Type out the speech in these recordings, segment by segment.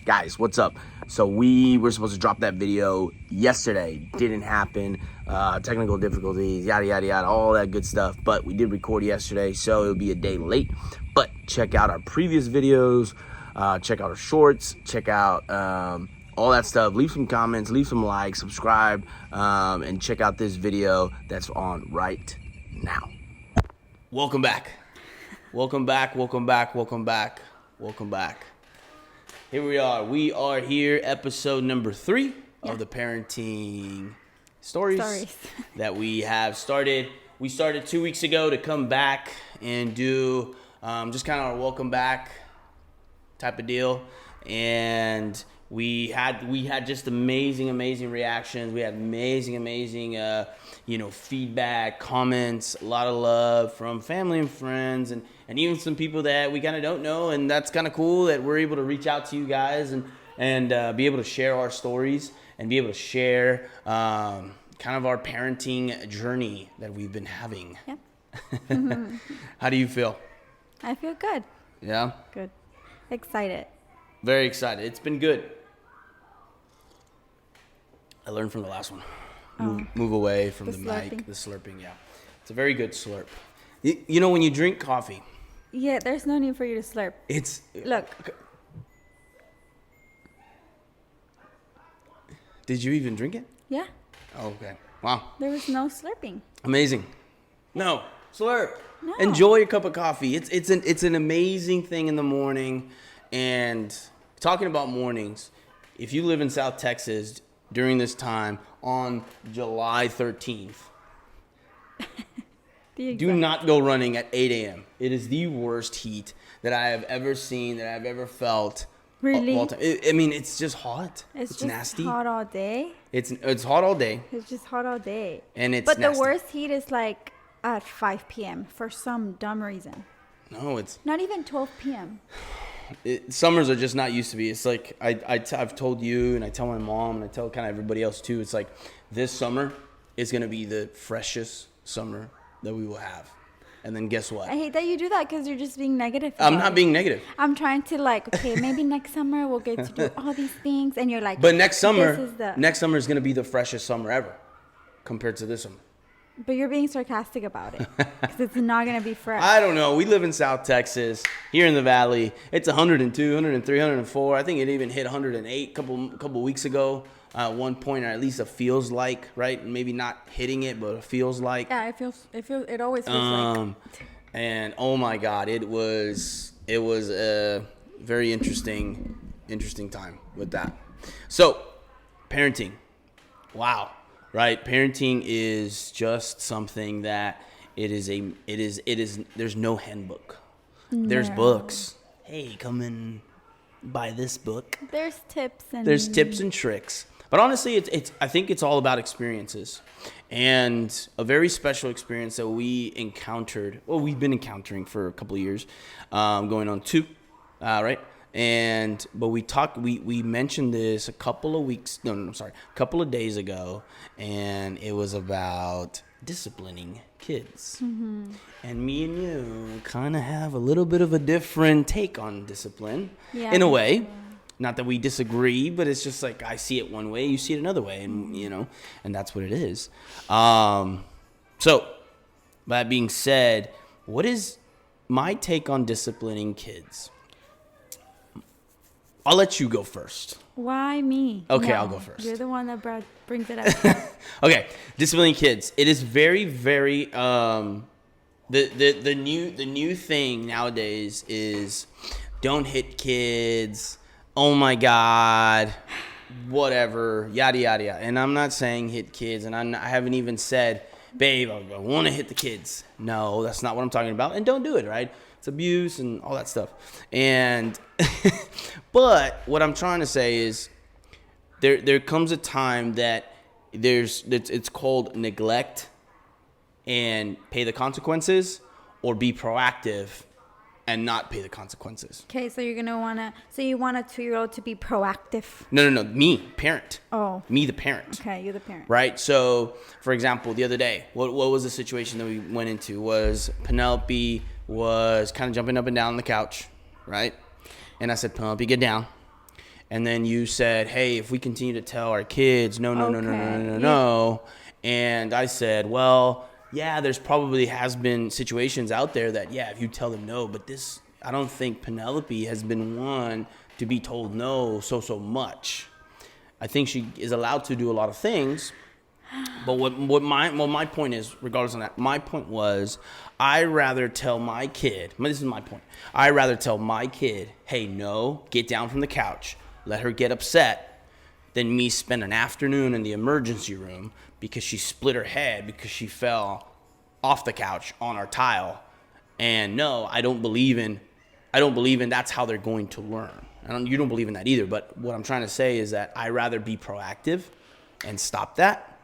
Guys, what's up? So we were supposed to drop that video yesterday. Didn't happen. Technical difficulties, yada, yada, yada, all that good stuff. But we did record yesterday, so it'll be a day late. But check out our previous videos. Check out our shorts. Check out all that stuff. Leave some comments. Leave some likes. Subscribe. And check out this video that's on right now. Welcome back. Welcome back. Welcome back. Welcome back. Welcome back. Here we are. We are here, episode number 3 of the parenting stories that we have started. We started 2 weeks ago to come back and do just kind of a welcome back type of deal. And we had just amazing reactions. We had amazing feedback, comments, a lot of love from family and friends, and even some people that we kind of don't know. And that's kind of cool that we're able to reach out to you guys and be able to share our stories and be able to share kind of our parenting journey that we've been having. Yep. How do you feel? I feel good. Yeah? Good. Excited. Very excited. It's been good. I learned from the last one. Move away from the mic, the slurping, yeah. It's a very good slurp. You know, when you drink coffee. Yeah, there's no need for you to slurp. Look. Did you even drink it? Yeah. Oh, okay. Wow. There was no slurping. Amazing. No, slurp. No. Enjoy your cup of coffee. It's an amazing thing in the morning. And talking about mornings, if you live in South Texas during this time on July 13th, do not go running at 8 a.m. It is the worst heat that I have ever seen, that I've ever felt. Really? I mean, it's just hot. It's just nasty. Hot all day. It's hot all day. It's just hot all day. And it's But nasty. the worst heat is like at 5 p.m. for some dumb reason. No, it's not even 12 p.m. Summers are just not used to be. It's like I've told you, and I tell my mom, and I tell kind of everybody else too. It's like this summer is going to be the freshest summer that we will have. And then guess what? I hate that you do that because you're just being negative. I'm not being negative. I'm trying to okay, maybe next summer we'll get to do all these things. And you're like, but next summer is going to be the freshest summer ever compared to this summer. But you're being sarcastic about it because it's not going to be fresh. I don't know. We live in South Texas, here in the valley. It's 102, 103, 104. I think it even hit 108 couple weeks ago. One point, or at least it feels like, right? Maybe not hitting it, but it feels like. Yeah, it always feels like. And oh my God, it was a very interesting time with that. So, parenting, wow, right? Parenting is just something that there's no handbook. No. There's books. Hey, come and buy this book. There's tips and tricks. But honestly, I think it's all about experiences, and a very special experience that we encountered. Well, we've been encountering for a couple of years, going on 2, right? But we mentioned this a couple of days ago, and it was about disciplining kids. Mm-hmm. And me and you kind of have a little bit of a different take on discipline, in a way. Yeah. Not that we disagree, but it's just like I see it one way, you see it another way, and and that's what it is. So, that being said, what is my take on disciplining kids? I'll let you go first. Why me? Okay, no, I'll go first. You're the one that brings it up. Okay, disciplining kids. It is very, very the new thing nowadays is don't hit kids. Oh my God, whatever, yada, yada, yada. And I'm not saying hit kids, and I haven't even said, babe, I want to hit the kids. No, that's not what I'm talking about. And don't do it, right? It's abuse and all that stuff. And, but what I'm trying to say is there comes a time that it's called neglect and pay the consequences, or be proactive and not pay the consequences. Okay, so you want a 2-year-old to be proactive. No, me, parent. Oh. Me, the parent. Okay, you're the parent. Right? So, for example, the other day, what was the situation that we went into was Penelope was kind of jumping up and down on the couch, right? And I said, Penelope, get down. And then you said, hey, if we continue to tell our kids, no. And I said, well, yeah, there's probably has been situations out there that, yeah, if you tell them no, but this, I don't think Penelope has been one to be told no so much. I think she is allowed to do a lot of things. But what my point is, regardless of that, my point was, I rather tell my kid, this is my point, I rather tell my kid, hey, no, get down from the couch, let her get upset, than me spend an afternoon in the emergency room because she split her head because she fell off the couch on our tile. And no, I don't believe in that's how they're going to learn. You don't believe in that either, but what I'm trying to say is that I rather be proactive and stop that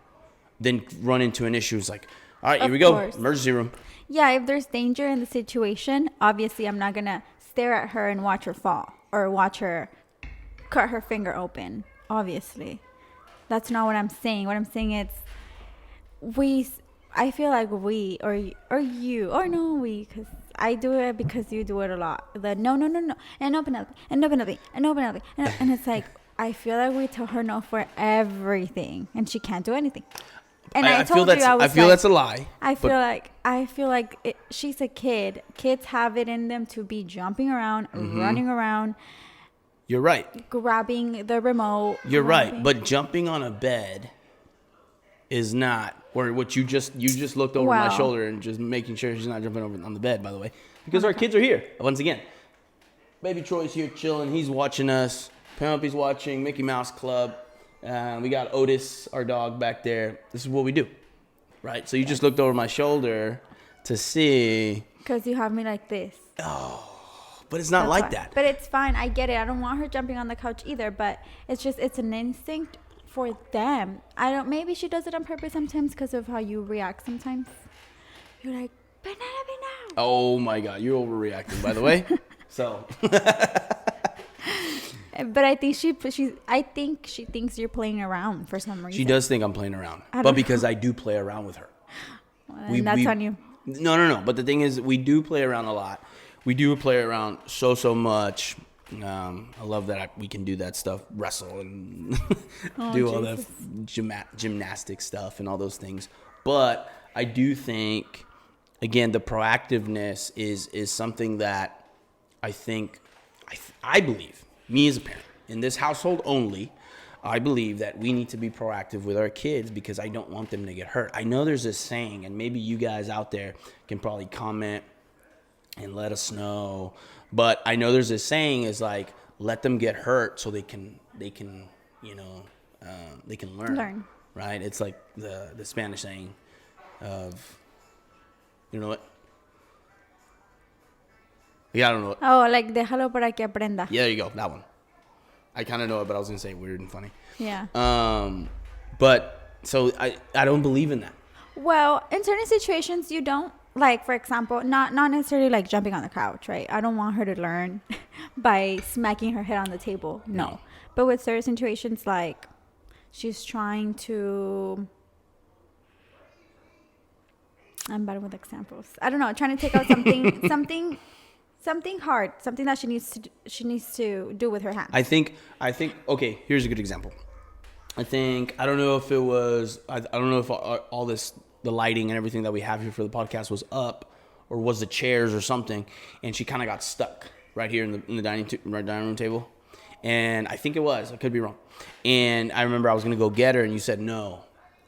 than run into an issue. It's like, all right, here we go, emergency room. Yeah, if there's danger in the situation, obviously I'm not going to stare at her and watch her fall or watch her cut her finger open, obviously. That's not what I'm saying. What I'm saying is I feel like we, or you, or no, we, because I do it because you do it a lot. The no, and open up, and open up, and open up. And it's like, I feel like we tell her no for everything, and she can't do anything. And I feel that's a lie. I feel like she's a kid. Kids have it in them to be jumping around, running around. You're right. Grabbing the remote. You're right, but jumping on a bed is not, or what you just looked over my shoulder and just making sure she's not jumping over on the bed, by the way, because our kids are here once again. Baby Troy's here chilling. He's watching us. Penelope's watching Mickey Mouse Club. We got Otis, our dog, back there. This is what we do, right? So you just looked over my shoulder to see. Because you have me like this. Oh, but it's not like that. But it's fine. I get it. I don't want her jumping on the couch either. But it's an instinct for them. Maybe she does it on purpose sometimes because of how you react sometimes. You're like, Penelope, now. Oh my God, you're overreacting, by the way. So. But I think she thinks you're playing around for some reason. She does think I'm playing around, but because I do play around with her. Well, that's on you. No. But the thing is, we do play around a lot. We do play around so much. I love that we can do that stuff, wrestle and do all the gymnastic stuff and all those things. But I do think, again, the proactiveness is something that I think, I believe, me as a parent, in this household only, I believe that we need to be proactive with our kids because I don't want them to get hurt. I know there's this saying, and maybe you guys out there can probably comment and let us know, but I know there's this saying is like, let them get hurt so they can learn. Right? It's like the Spanish saying of, you know what? Yeah, I don't know it. Oh, like déjalo para que aprenda. Yeah, there you go. That one. I kind of know it, but I was going to say weird and funny. Yeah. But so I don't believe in that. Well, in certain situations you don't. Like, for example, not necessarily like jumping on the couch, right? I don't want her to learn by smacking her head on the table. No. But with certain situations, like she's trying to... I'm bad with examples. I don't know. Trying to take out something hard, something that she needs to do with her hands. I think. Okay, here's a good example. I don't know if it was. I don't know if all this, the lighting and everything that we have here for the podcast was up, or was the chairs or something, and she kind of got stuck right here in the dining room table, and I think it was. I could be wrong. And I remember I was gonna go get her, and you said no.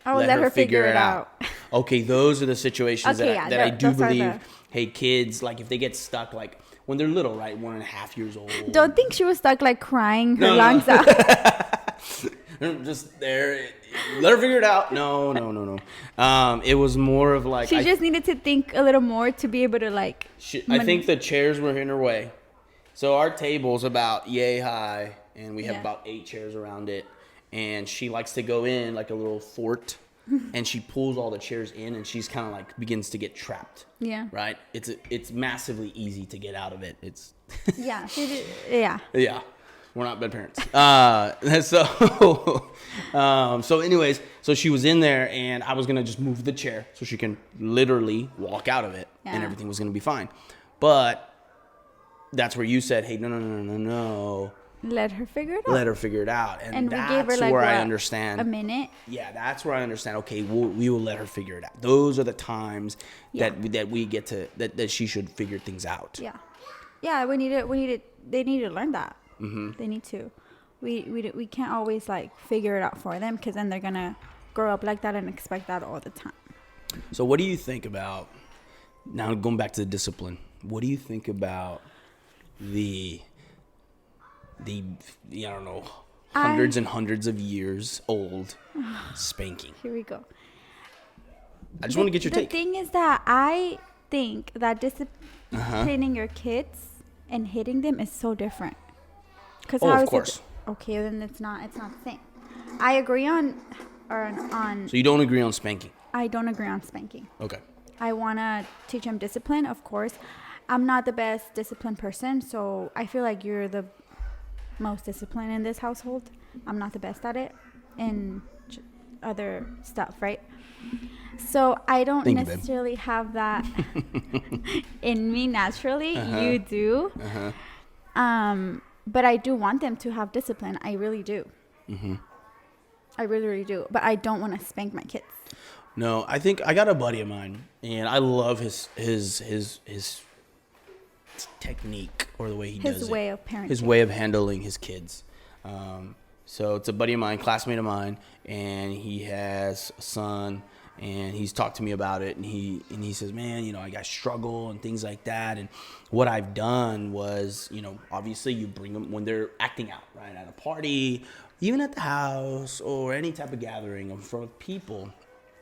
Oh, let her figure it out. Okay, those are the situations that I do believe. Hey, kids, like if they get stuck, like when they're little, right, 1.5 years old. Don't think she was stuck, like crying her lungs out. Just there, let her figure it out. No. It was more of like she just needed to think a little more to be able to like. I think the chairs were in her way. So our table's about yay high, and we have about 8 chairs around it. And she likes to go in like a little fort, and she pulls all the chairs in, and she's kind of like begins to get trapped. Yeah. Right. It's massively easy to get out of it. It's. Yeah. She did. Yeah. Yeah. We're not bad parents. So anyways, so she was in there, and I was gonna just move the chair so she can literally walk out of it, and everything was gonna be fine. But that's where you said, "Hey, no. let her figure it out. Let her figure it out. And we that's gave her like where I what, understand. a minute. Yeah, that's where I understand. Okay, we will let her figure it out. Those are the times Yeah. that we get to that she should figure things out. Yeah, yeah. We need it. They need to learn that. Mm-hmm. They need to. We can't always like figure it out for them, because then they're gonna grow up like that and expect that all the time. So what do you think about, now going back to the discipline, what do you think about the I don't know, hundreds and hundreds of years old spanking? Here we go. I just want to get your take. The thing is that I think that disciplining your kids and hitting them is so different. Because of course. Okay, then it's not the same. I agree on. So you don't agree on spanking? I don't agree on spanking. Okay. I want to teach them discipline, of course. I'm not the best disciplined person, so I feel like you're the most disciplined in this household. I'm not the best at it and other stuff, right? So I don't necessarily have that in me naturally. You do. But I do want them to have discipline. I really do. Mm-hmm. I really, really do. But I don't want to spank my kids. No, I think I got a buddy of mine, and I love his technique, or the way he does it. His way of parenting. His way of handling his kids. So it's a buddy of mine, classmate of mine, and he has a son, and he's talked to me about it, and he says, man, you know, I struggle and things like that. And what I've done was, you know, obviously you bring them when they're acting out, right, at a party, even at the house, or any type of gathering in front of people.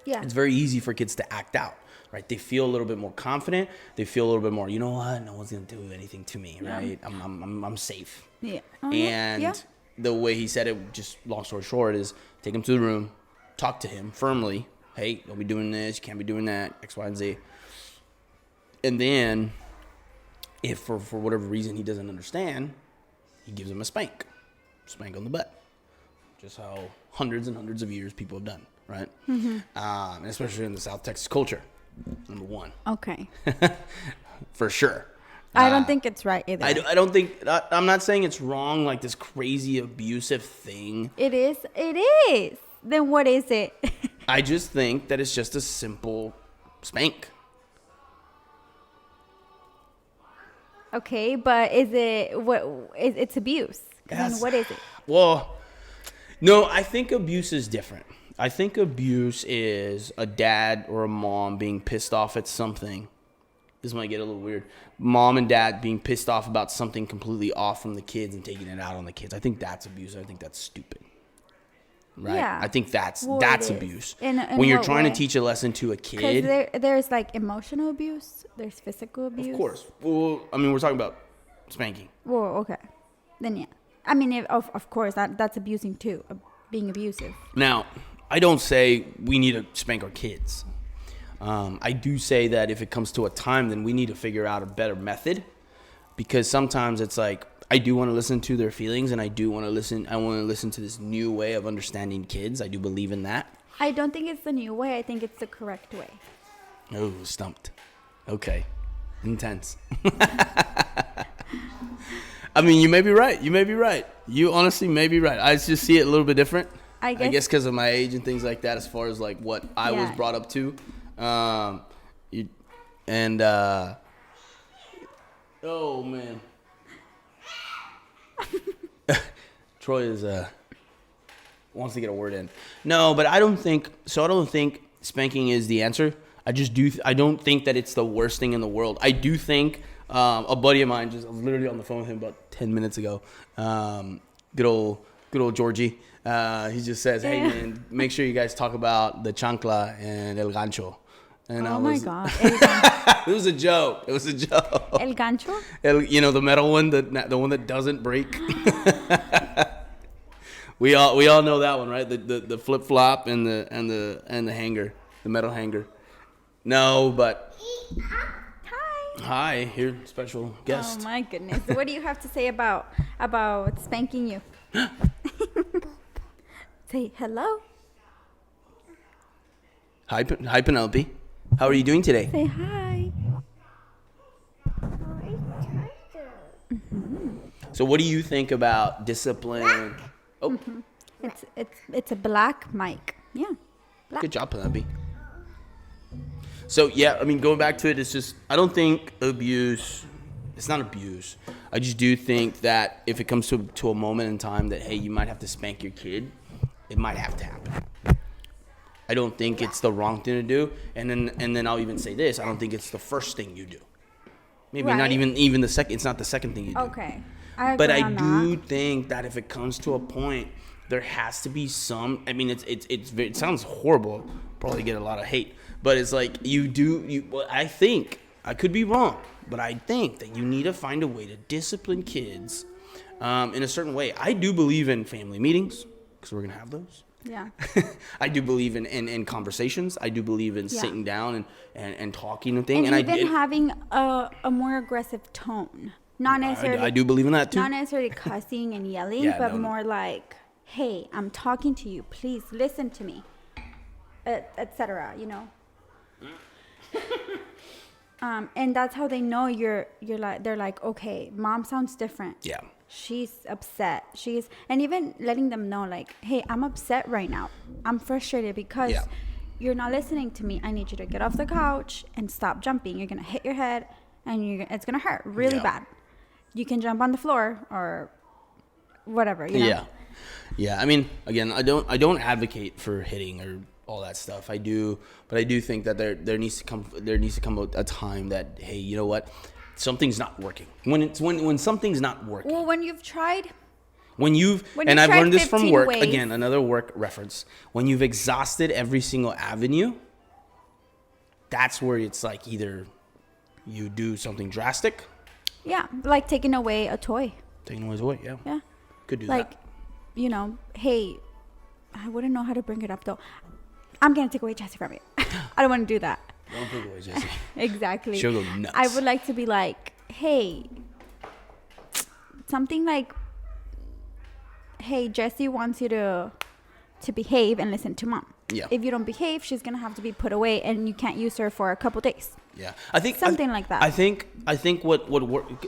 Yeah. It's very easy for kids to act out, right? They feel a little bit more confident. They feel a little bit more, you know what? No one's gonna do anything to me, right? I'm safe. Yeah. And the way he said it, just long story short, is take him to the room, talk to him firmly. Hey, don't be doing this. You can't be doing that. X, Y, and Z. And then, if for whatever reason he doesn't understand, he gives him a spank on the butt. Just how hundreds and hundreds of years people have done, right? Mm-hmm. And especially in the South Texas culture, number one. Okay. For sure. I don't think it's right either. I don't think, I'm not saying it's wrong, like this crazy abusive thing. It is. Then what is it? I just think that it's just a simple spank. Okay, but it's abuse. Then what is it? Well, no, I think abuse is different. I think abuse is a dad or a mom being pissed off at something. This might get a little weird. Mom and dad being pissed off about something completely off from the kids and taking it out on the kids. I think that's abuse. I think that's stupid. Right? Yeah. I think that's abuse. In when you're trying to teach a lesson to a kid. Because there's like emotional abuse. There's physical abuse. Of course. Well, I mean, we're talking about spanking. Well, okay. Then yeah. I mean, of course, that's abusing too. Being abusive. Now, I don't say we need to spank our kids. I do say that if it comes to a time, then we need to figure out a better method, because sometimes it's like, I do want to listen to their feelings, and I want to listen to this new way of understanding kids. I do believe in that. I don't think it's the new way. I think it's the correct way. Oh, stumped. Okay. Intense. I mean, you may be right. You honestly may be right. I just see it a little bit different. I guess because of my age and things like that, as far as like what I was brought up to. Oh man. Troy wants to get a word in. No, but I don't think spanking is the answer. I don't think that it's the worst thing in the world. I do think a buddy of mine, I was literally on the phone with him about 10 minutes ago. Good old Georgie. He just says, "Hey man, make sure you guys talk about the chancla and el gancho." And my God. It was a joke. El gancho? The metal one, the one that doesn't break. we all know that one, right? The flip flop and the hanger, the metal hanger. No, but hi, here, special guest. Oh my goodness. What do you have to say about spanking you? Say hello. Hi, Penelope. How are you doing today? Say hi. So what do you think about discipline? Oh, It's a black mic. Yeah. Black. good job, Penelope. So yeah, I mean, going back to it, it's just I don't think abuse. It's not abuse. I just do think that if it comes to a moment in time that hey, you might have to spank your kid, it might have to happen. I don't think it's the wrong thing to do, and then I'll even say this: I don't think it's the first thing you do. Maybe not even the second. It's not the second thing you do. Okay. But I do think that if it comes to a point, there has to be some. I mean, it sounds horrible. Probably get a lot of hate, but it's like I think I could be wrong, but I think that you need to find a way to discipline kids in a certain way. I do believe in family meetings because we're gonna have those. Yeah. I do believe in conversations. I do believe in sitting down and talking and things. And even having a more aggressive tone. Not necessarily. I do believe in that too. Not necessarily cussing and yelling, but more like, hey, I'm talking to you. Please listen to me, etc. You know. And that's how they know you're like. They're like, okay, mom sounds different. Yeah. She's upset. And even letting them know, like, hey, I'm upset right now. I'm frustrated because you're not listening to me. I need you to get off the couch and stop jumping. You're gonna hit your head, and it's gonna hurt really bad. You can jump on the floor or whatever. You know? Yeah. I mean, again, I don't advocate for hitting or all that stuff. I do, but I do think that there needs to come a time that hey, you know what? Something's not working. When something's not working. Well, when you've tried. And I've learned this from work. Ways. Again, another work reference. When you've exhausted every single avenue, that's where it's like either you do something drastic. Yeah, like taking away a toy. Taking away a toy, yeah. Yeah. Could do like, that. You know, hey, I wouldn't know how to bring it up though. I'm gonna take away Jesse from you. I don't want to do that. Don't take away Jesse. Exactly. She'll go nuts. I would like to be like, hey, something like, hey, Jesse wants you to behave and listen to mom. Yeah. If you don't behave, she's gonna have to be put away, and you can't use her for a couple days. Yeah, I think something like that. I think what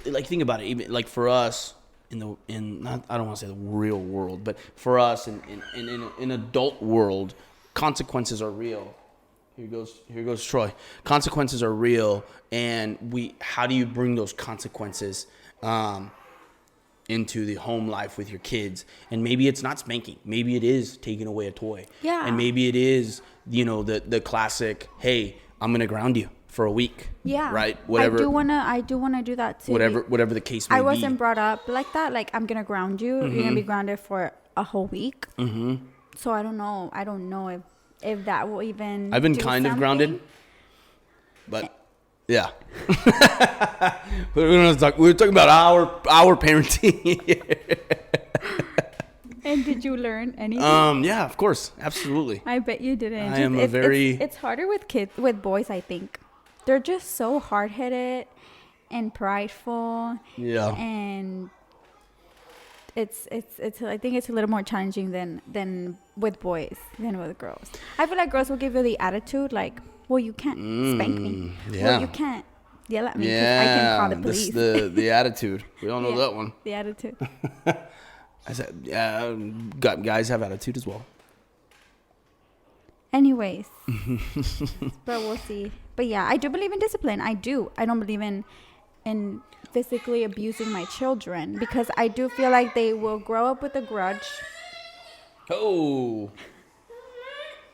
like think about it. Even like for us in not I don't want to say the real world, but for us in adult world, consequences are real. Here goes Troy. Consequences are real, and how do you bring those consequences into the home life with your kids? And maybe it's not spanking. Maybe it is taking away a toy. Yeah. And maybe it is, the classic, hey, I'm gonna ground you for a week. Yeah. Right? Whatever. I do wanna do that too. Whatever the case may be. I wasn't brought up like that. Like, I'm gonna ground you. Mm-hmm. You're gonna be grounded for a whole week. Mm-hmm. So I don't know if that will even. I've been kind of grounded, but yeah. We're talking about our parenting. And did you learn anything? Yeah, of course, absolutely. I bet you didn't. It's harder with boys. I think they're just so hard-headed and prideful. Yeah. And it's I think it's a little more challenging than with boys than with girls. I feel like girls will give you the attitude like, well, you can't spank me. Yeah. Well, you can't yell at me because I can call the police. The attitude. We all know that one. The attitude. I said, guys have attitude as well. Anyways, but we'll see. But yeah, I do believe in discipline. I do. I don't believe in physically abusing my children because I do feel like they will grow up with a grudge. Oh,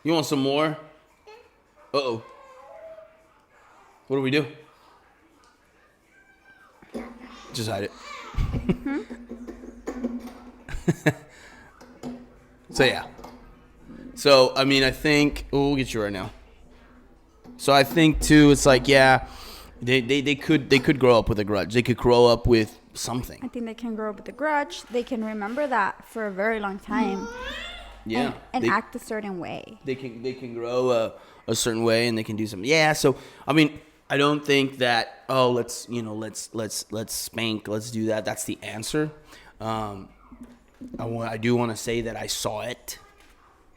you want some more? Uh-oh. What do we do? Just hide it. Mm-hmm. So yeah. So I mean, I think we'll get you right now. So I think too, it's like they could grow up with a grudge. They could grow up with something. I think they can grow up with a grudge. They can remember that for a very long time. Yeah. And act a certain way. They can grow a certain way and they can do something. Yeah. So I mean, I don't think that let's spank, let's do that. That's the answer. I do want to say that I saw it.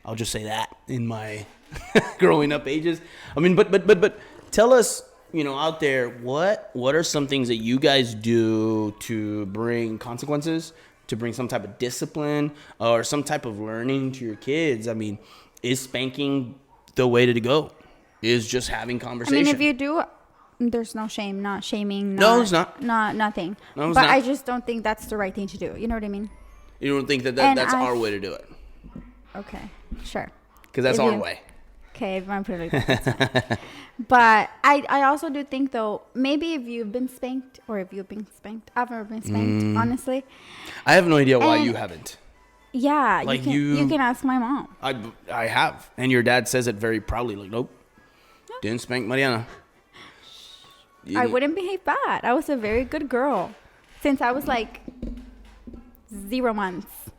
I'll just say that in my growing up ages. I mean, but tell us out there, what are some things that you guys do to bring consequences, to bring some type of discipline or some type of learning to your kids? I mean, is spanking the way to go? Is just having conversation? I mean, if you do, there's no shame, not shaming. No, it's not. Nothing. No, it's but not. I just don't think that's the right thing to do. You know what I mean? You don't think that's our way to do it? Okay, sure. Because that's our way. Okay, if I'm putting it like that, that's fine. But I also do think, though, maybe if you've been spanked or if you've been spanked. I've never been spanked, honestly. I have no idea why you haven't. Yeah, Like you can ask my mom. I have. And your dad says it very proudly. Like, nope. Didn't spank Mariana. I wouldn't behave bad. I was a very good girl since I was like 0 months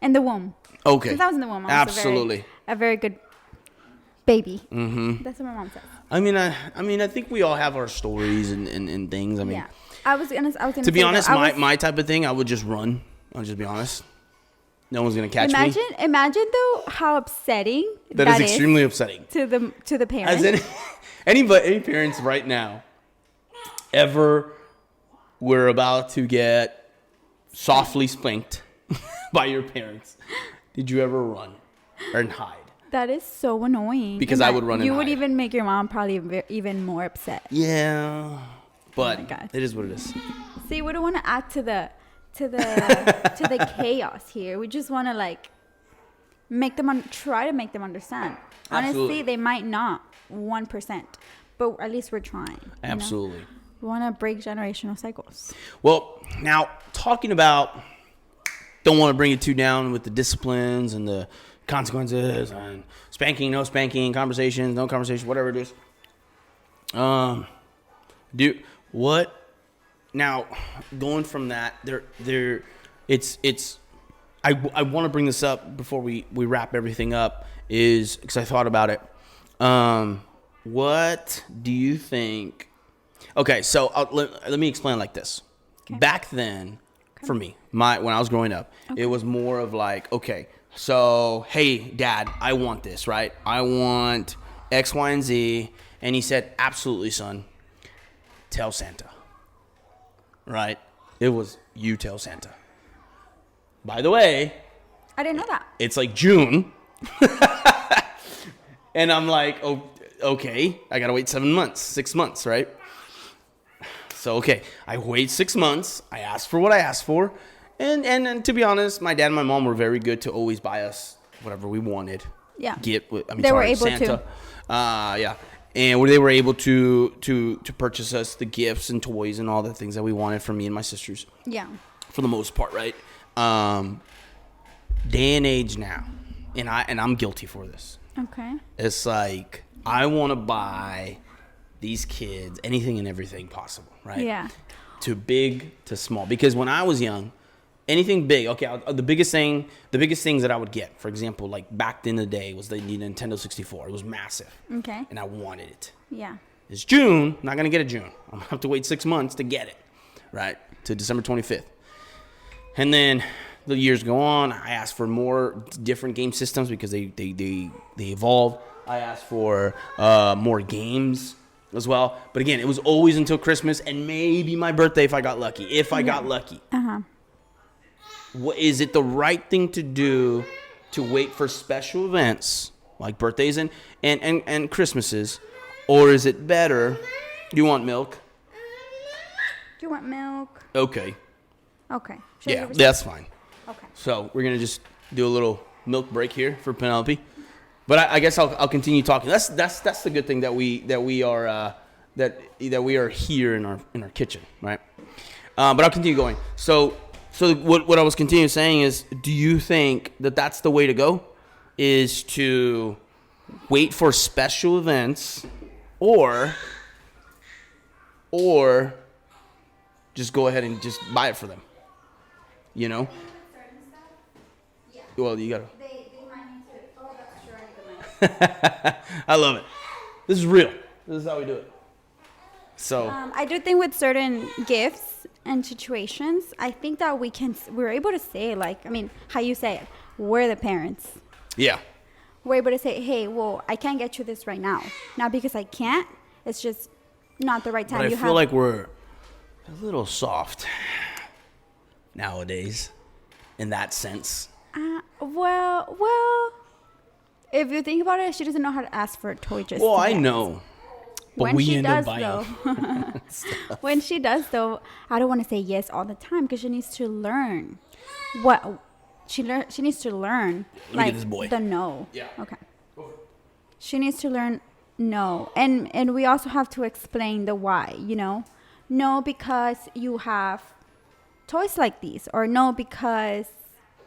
in the womb. Okay. Since I was in the womb, I was Absolutely. a very good baby. Mm-hmm. That's what my mom says. I mean, I think we all have our stories and things. I mean, yeah. I was gonna to be honest, my type of thing, I would just run. I'll just be honest. No one's gonna catch me. Imagine though how upsetting that is extremely upsetting to the parents. As any parents right now ever were about to get softly spanked by your parents, did you ever run or hide? That is so annoying. Because I would run and you hide. would even make your mom probably even more upset. Yeah, but God. It is what it is. See, we don't want to add to the to the chaos here. We just want to like try to make them understand. Absolutely. Honestly, they might not 1%, but at least we're trying. Absolutely. We want to break generational cycles. Well, now talking about, don't want to bring it too down with the disciplines and the consequences and spanking, no spanking, conversations, no conversations, whatever it is. Now going from that, I want to bring this up before we wrap everything up, is because I thought about it. What do you think? Okay, so let me explain like this. Okay. Back then, for me, when I was growing up, it was more of like, okay, so hey, Dad, I want this, right? I want X, Y, and Z, and he said, absolutely, son. Tell Santa. Right? It was, you tell Santa. By the way, I didn't know that. It's like June. And I'm like, oh, okay, I got to wait 6 months, right? So, okay, I wait 6 months. I asked for what I asked for. And to be honest, my dad and my mom were very good to always buy us whatever we wanted. Yeah. They were able Santa. Yeah. And they were able to purchase us the gifts and toys and all the things that we wanted from me and my sisters. Yeah. For the most part, right? Day and age now, and I'm guilty for this. Okay. It's like I want to buy these kids anything and everything possible, right? Yeah. To big to small, because when I was young, anything big. Okay, the biggest things that I would get, for example, like back in the day, was the Nintendo 64. It was massive. Okay. And I wanted it. Yeah. It's June. Not gonna get it June. I'm gonna have to wait 6 months to get it, right? To December 25th. And then the years go on. I asked for more different game systems because they evolve. I asked for more games as well. But again, it was always until Christmas and maybe my birthday if I got lucky. If I got lucky. Uh-huh. Is it the right thing to do to wait for special events like birthdays and Christmases? Or is it better? Do you want milk? Do you want milk? Okay. Okay. Yeah, that's fine. Okay. So we're gonna just do a little milk break here for Penelope, but I guess I'll continue talking. That's the good thing that we are here in our kitchen, right? But I'll continue going. So what I was continuing saying is, do you think that that's the way to go? Is to wait for special events, or just go ahead and just buy it for them? You know? Well, you gotta. They might need to. Oh, that's sure. I love it. This is real. This is how we do it. So. I do think with certain gifts and situations, I think that we're able to say, like, I mean, how you say it, we're the parents. Yeah. We're able to say, hey, well, I can't get you this right now. Not because I can't. It's just not the right time. But I feel like we're a little soft nowadays in that sense. Well, if you think about it, she doesn't know how to ask for a toy just Well, yet. I know. But When we she end does, up buying though, when she does, though, I don't want to say yes all the time because she needs to learn what she needs to learn, Let me like get this boy. the no. Yeah. Okay. She needs to learn no, and we also have to explain the why. No because you have toys like these, or no because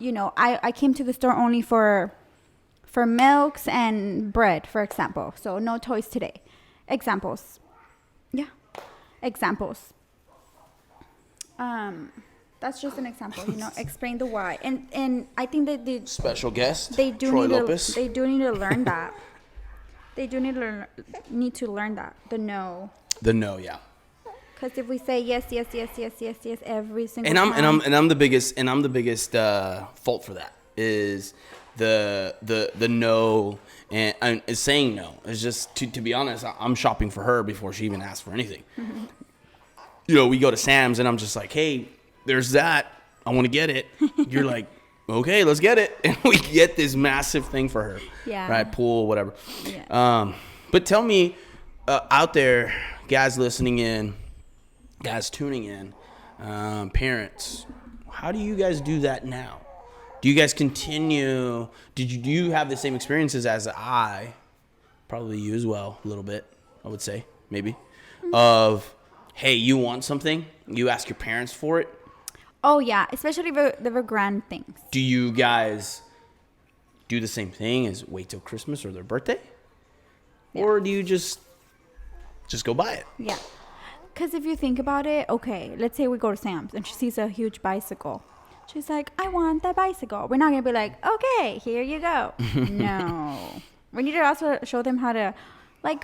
I came to the store only for milks and bread, for example. So no toys today. Examples. Yeah. Examples. That's just an example, explain the why. And I think that Special guest, they do Troy need Lopez. they do need to learn that. They do need to learn that, the no. The no, yeah. Because if we say yes every single And time. I'm the biggest fault for that is the no and saying no. It's just to be honest, I'm shopping for her before she even asks for anything. Mm-hmm. We go to Sam's and I'm just like, hey, there's that. I want to get it. You're like, okay, let's get it, and we get this massive thing for her. Yeah. Right, pool, whatever. Yeah. But tell me, out there, guys listening in, guys tuning in, parents, how do you guys do that now? Do you guys continue? Do you have the same experiences as I? Probably you as well, a little bit, I would say, maybe. Mm-hmm. Of, hey, you want something? You ask your parents for it? Oh, yeah, especially the grand things. Do you guys do the same thing as wait till Christmas or their birthday? Yeah. Or do you just go buy it? Yeah. Because if you think about it, okay, let's say we go to Sam's and she sees a huge bicycle. She's like, I want that bicycle. We're not going to be like, okay, here you go. No. We need to also show them how to,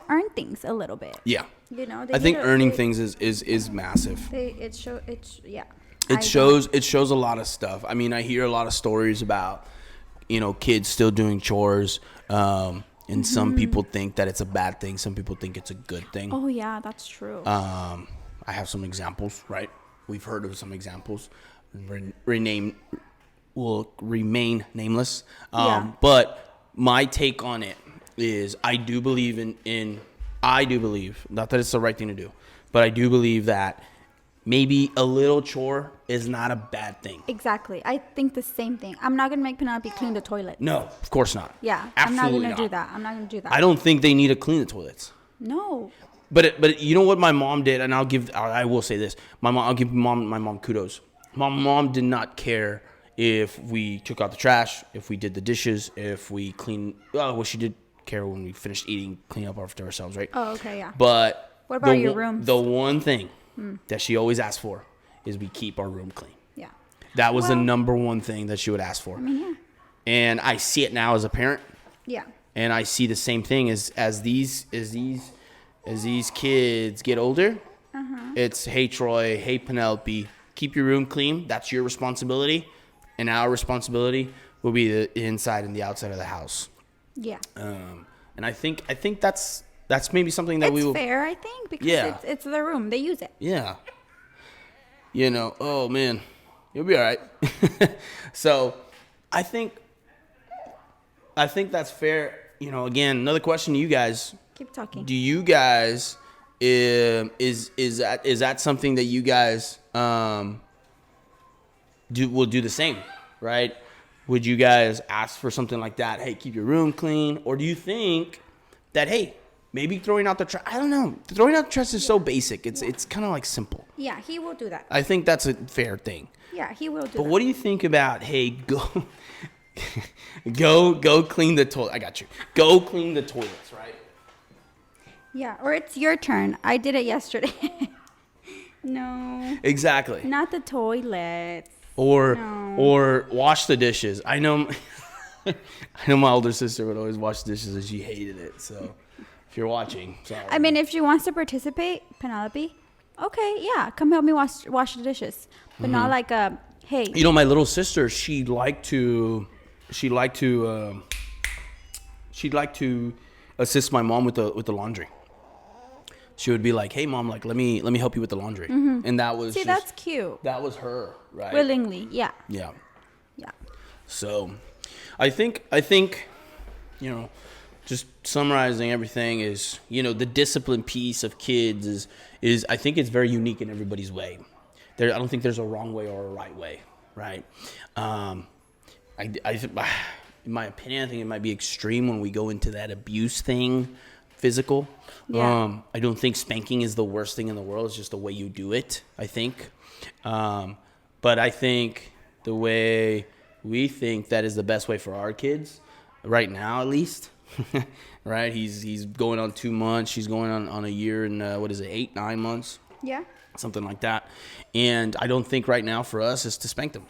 earn things a little bit. Yeah. I think earning things is massive. It shows a lot of stuff. I mean, I hear a lot of stories about, kids still doing chores. And mm-hmm. Some people think that it's a bad thing. Some people think it's a good thing. Oh, yeah, that's true. I have some examples, right? We've heard of some examples. Will remain nameless. Yeah. But my take on it is I do believe not that it's the right thing to do, but I do believe that maybe a little chore is not a bad thing. Exactly. I think the same thing. I'm not going to make Penelope clean the toilet. No, of course not. Yeah. Absolutely I'm not going to do that. I'm not going to do that. I don't think they need to clean the toilets. No. But you know what my mom did, and I will say this. I'll give my mom kudos. My mom did not care if we took out the trash, if we did the dishes, if we cleaned. Well, she did care when we finished eating, clean up after ourselves, right? Oh, okay, yeah. But what about your rooms? The one thing that she always asked for is we keep our room clean. Yeah. That was the number one thing that she would ask for. I mean, yeah. And I see it now as a parent. Yeah. And I see the same thing as these kids get older. Uh-huh. It's, hey, Troy, hey, Penelope, keep your room clean. That's your responsibility. And our responsibility will be the inside and the outside of the house. Yeah. And I think that's maybe something that we will. It's fair, I think, because it's their room. They use it. Yeah. Oh man, you'll be all right. So, I think that's fair. Again, another question to you guys. Keep talking. Do you guys is that something that you guys will do the same, right? Would you guys ask for something like that? Hey, keep your room clean, or do you think that maybe throwing out the trash? I don't know. Throwing out the trash is so basic. It's kind of simple. Yeah, he will do that. I think that's a fair thing. Yeah, he will do that. But what do you think about, hey, go clean the toilet? I got you. Go clean the toilets, right? Yeah, or it's your turn. I did it yesterday. No. Exactly. Not the toilets. Or wash the dishes. I know my older sister would always wash the dishes and she hated it. So if you're watching, sorry. I mean, if she wants to participate, Penelope, okay, yeah, come help me wash the dishes. But not like hey. My little sister, she'd like to assist my mom with the laundry. she would be like, "Hey, mom, like let me help you with the laundry," and that was that's cute. That was her, right? Willingly, yeah. Yeah. Yeah. So, I think, you know, just summarizing everything is, you know, the discipline piece of kids is I think it's very unique in everybody's way. I don't think there's a wrong way or a right way, right? In my opinion, I think it might be extreme when we go into that abuse thing, physical. Yeah. I don't think spanking is the worst thing in the world. It's just the way you do it, I think. But I think the way we think that is the best way for our kids, right now at least, right? He's going on 2 months. She's going on a year and, 8, 9 months? Yeah. Something like that. And I don't think right now for us is to spank them.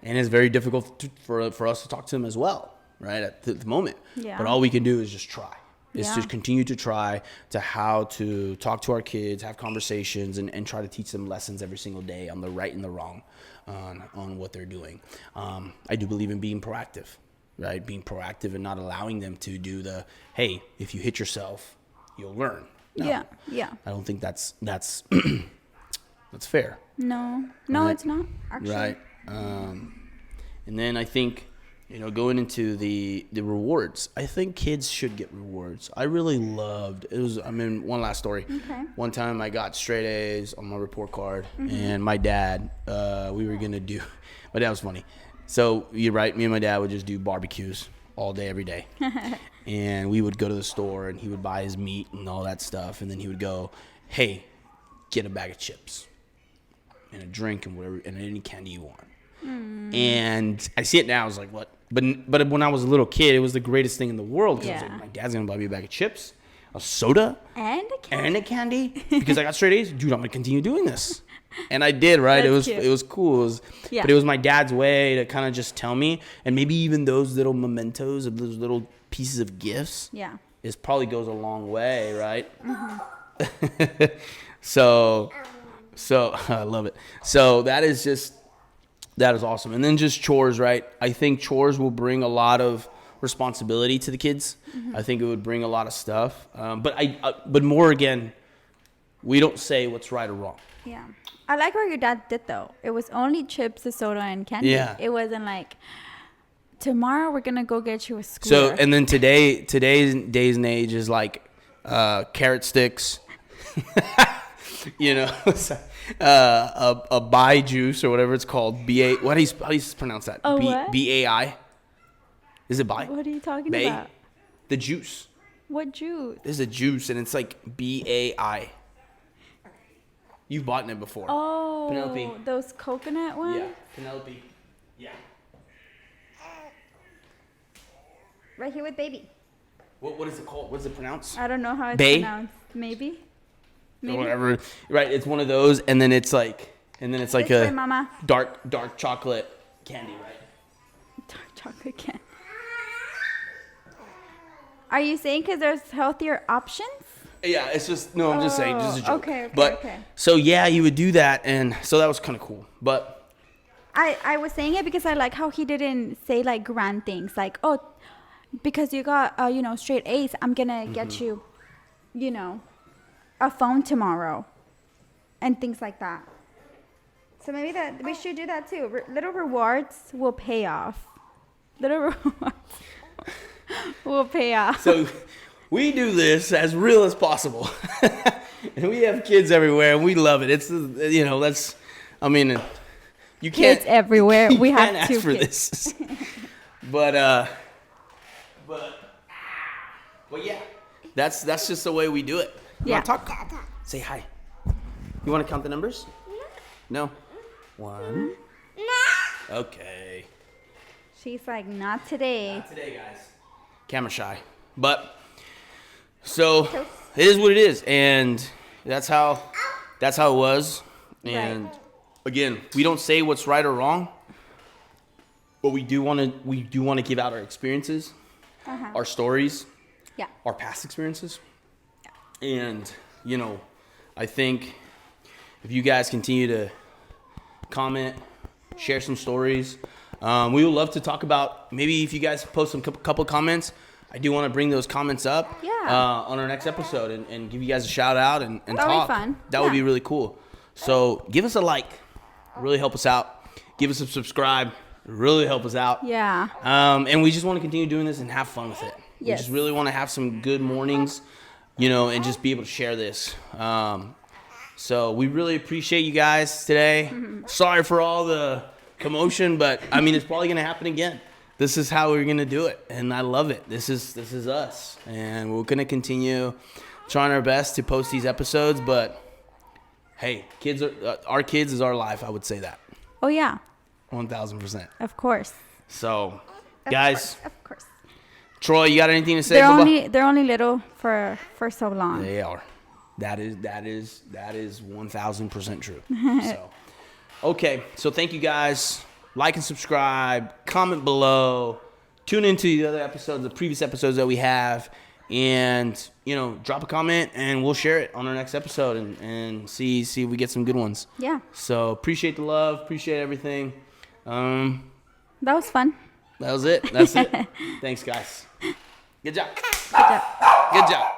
And it's very difficult for us to talk to them as well, right, at the moment. Yeah. But all we can do is just try. Is Yeah. just continue to try to how to talk to our kids, have conversations, and try to teach them lessons every single day on the right and the wrong on what they're doing. I do believe in being proactive, right? Being proactive and not allowing them to do the, hey, if you hit yourself, you'll learn. No, Yeah. I don't think that's that's fair. No, Right. it's not actually. Right. And then I think, you know, going into the rewards, I think kids should get rewards. I really loved one last story. Okay. One time I got straight A's on my report card, and my dad, my dad was funny. So you're right, me and my dad would just do barbecues all day, every day. And we would go to the store and he would buy his meat and all that stuff. And then he would go, hey, get a bag of chips and a drink and whatever, and any candy you want. And I see it now. I was like, what? But when I was a little kid, it was the greatest thing in the world. Because I was Yeah. like, my dad's going to buy me a bag of chips, a soda, And a cat. and a candy because I got straight A's. Dude, I'm going to continue doing this. And I did, right? That's It cute. was cool. Yeah. But it was my dad's way to kind of just tell me. And maybe even those little mementos of those little pieces of gifts. Yeah. This probably goes a long way, right? So I love it. So that is awesome. And then just chores, right? I think chores will bring a lot of responsibility to the kids. I think it would bring a lot of stuff. But more again, we don't say what's right or wrong. Yeah. I like what your dad did though. It was only chips, a soda, and candy. Yeah. It wasn't like, tomorrow we're gonna go get you a scooter. So and then today's days and age is like carrot sticks, you know, a bai juice or whatever it's called. How do you pronounce that? What? BAI. Is it bai? What are you talking Bay? about? The juice. What juice? There's a juice and it's like BAI. You've bought it before. Oh, Penelope. those coconut ones? Yeah, Penelope. Yeah. Right here with baby. What is it called? What is it pronounced? I don't know how it's Bay? pronounced. Maybe. Or whatever. Right, it's one of those, and then it's like This way, mama. dark chocolate candy, right? Dark chocolate can. Are you saying because there's healthier options? Yeah, it's just I'm just saying, just a joke. Okay, but okay. so yeah, you would do that, and so that was kind of cool. But I was saying it because I like how he didn't say like grand things like, oh, because you got straight A's, I'm gonna get you, a phone tomorrow, and things like that. So maybe that we should do that too. Little rewards will pay off. Little rewards will pay off. so we do this as real as possible, and we have kids everywhere, and we love it. It's that's, I mean, you can't Kids everywhere. You We can't have ask two for kids. this, but yeah, that's just the way we do it. You Yeah. wanna talk? Say hi. You want to count the numbers? No. 1. No. Okay. She's like, not today. Not today, guys. Camera shy, but so it is what it is, and that's how it was. And again, we don't say what's right or wrong, but we do want to give out our experiences, our stories, Yeah. our past experiences. And, I think if you guys continue to comment, share some stories, we would love to talk about, maybe if you guys post some couple comments, I do want to bring those comments up on our next episode and give you guys a shout out and That'll talk. be fun. That would be really cool. So give us a like. Really help us out. Give us a subscribe. Really help us out. Yeah. And we just want to continue doing this and have fun with it. Yes. We just really want to have some good mornings, you know, and just be able to share this. So we really appreciate you guys today. Mm-hmm. Sorry for all the commotion, but I mean, it's probably going to happen again. This is how we're going to do it. And I love it. This is us. And we're going to continue trying our best to post these episodes, but hey, kids are our kids is our life. I would say that. Oh yeah. 1,000%. Of course. So, guys, Of course. Troy, you got anything to say? They're only little for so long. They are. That is 1,000% true. So, okay. So thank you guys. Like and subscribe. Comment below. Tune into the other episodes, the previous episodes that we have, and you know, drop a comment and we'll share it on our next episode and see if we get some good ones. Yeah. So appreciate the love. Appreciate everything. That was fun. That was it. That's it. Thanks, guys. Good job. Good job. Good job.